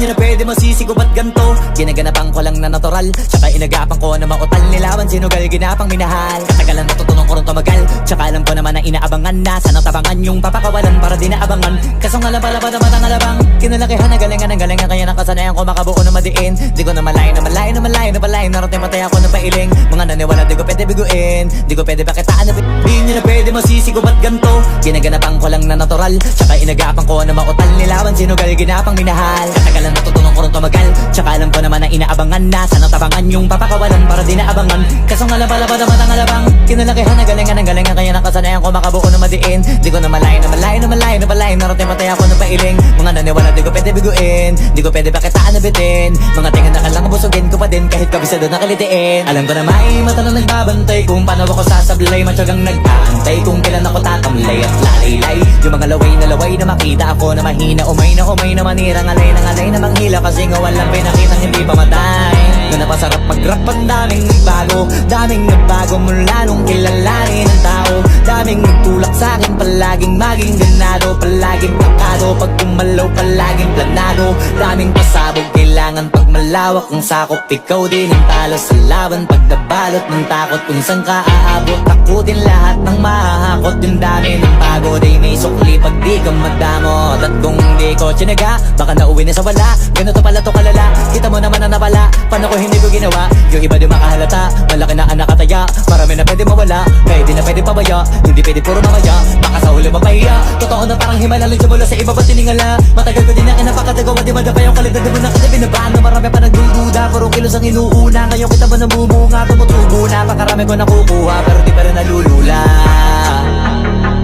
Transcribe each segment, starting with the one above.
nyo na pwede masisigo ba't ganto? Ginaganapan ko lang na natural, tsaka inagapan ko na mautal. Nilawan sinugal, ginapang minahal. Katagalan natutunan ko rin tumagal, tsaka alam ko naman na inaabangan na. Sana tabangan yung papakawalan para di naabangan. Kaso nga lang pala ba naman ang alabang kinalakihan na galingan ng galingan. Kaya nakasanayan ko makabuo na madiin. Di ko na malayo na malayo na malayo na malayo. Narating matay ako na pailing. Mga naniwala di ko pwede biguin, di ko pwede pakitaan na di nyo na pwede masisigo ba't ganto? Ginaganapan ko lang na natural, tsaka inagapan ko na mautal. Nilawan sinugal, ginapang minahal. Katagalan natutunan ko rin tumagal, tsaka alam ko naman na inaabangan na. Sana tabangan yung papakawalan para di naabangan. Kaso nga lang pala ba naman ang alabang kinalakihan na galingan ng galingan. Kaya nakasanayan ko makabuo na madiin. Di ko na malayo na malayo na malayo na malayo. Narating matay ako na pailing. Mga naniwala di ko pwede biguin, di ko pwede pakitaan na bitin. Mga tingan na kalang busugin ko pa din kahit kabisado na kalitiin. Alam ko na may mata na nagbabantay kung paano ako sasablay. Matyagang nag-aantay kung kailan ako tatamlay at lalaylay. Yung mga laway na makita ako na mahina. Umay na manirang alay na manghila. Kasi nga walang pinakitang hindi pa matay. Na napasarap mag-rap ang daming nagbago mula nung kilalanin ang tao. Daming nagtulak sa'kin, palaging maging ganado. Palaging pakado, pag kumalaw palaging planado. Daming pasabog, kailangan pag malawak ang sakop. Ikaw din ang talo sa laban, pag nabalot ng takot. Kung saan ka aabot, takutin lahat ng mahahakot. Yung dami ng pagod ay may sukli pag di ka madamot. At kung di ko tsinaga, baka nauwi na sa wala. Ganito pala to kalala, kita mo naman na napala. Paano ko hindi ko ginawa, yung iba di makahalata. Malaki na anak kataya, marami na pwede mawala. Kaya di na pwede pabaya, hindi pwede puro mamaya. Baka sa huli mapahiya, totoo na parang himala. Simula sa iba ba tiningala, matagal ko din na kinapakatagawa. Di madapa yung kalidad, di mo na kasi binabaan. Na marami pa nagdududa, puro kilos ang inuuna. Ngayon kita ba namumunga, tumutubo na. Pakarami ko nakukuha, pero di pa rin nalulula.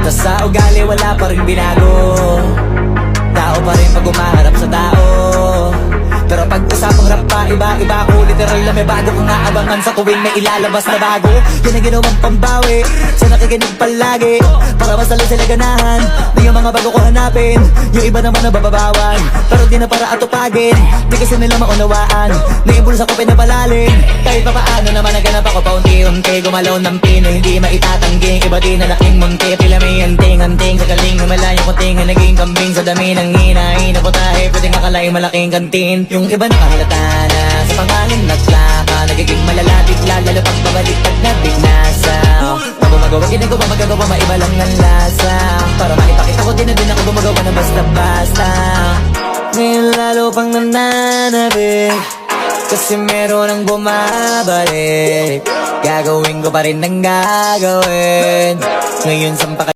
Tas sa ugali wala pa rin binago. Tao pa rin pag umaharap sa tao. Pero pag usapang rap pa, iba ako. Literal na may bago kong naabangan sa tuwing may ilalabas na bago. Yan ang ginawang pambawi sa nakikinig palagi, para masalo sila ganahan na yung mga bago ko hanapin. Yung iba naman nabababawan, pero di na para atupagin. Di kasi nila maunawaan na impulsa ko pinapalalim. Kahit pa paano naman naganap ako paunti-unti. Gumalaw ng pino, hindi maitatanggi. Iba din na laking munti, pila may anting-anting. Sa galing na malayo kunting na naging kambing. Sa dami ng hinahin na putahe, pwedeng akalain malaking kantin. Yung iba nakahalata na sa pangalan naglaka, nagiging malalapit lalo pag babaliktad na bignasa. Pag gumagawa, ginagawa, magagawa, maiba lang ang lasa. Para maipakita ko din na din ako gumagawa na basta-basta. Ngayon lalo pang nananabik, kasi meron ang bumabalik. Gagawin ko pa rin ang gagawin. Ngayon sampa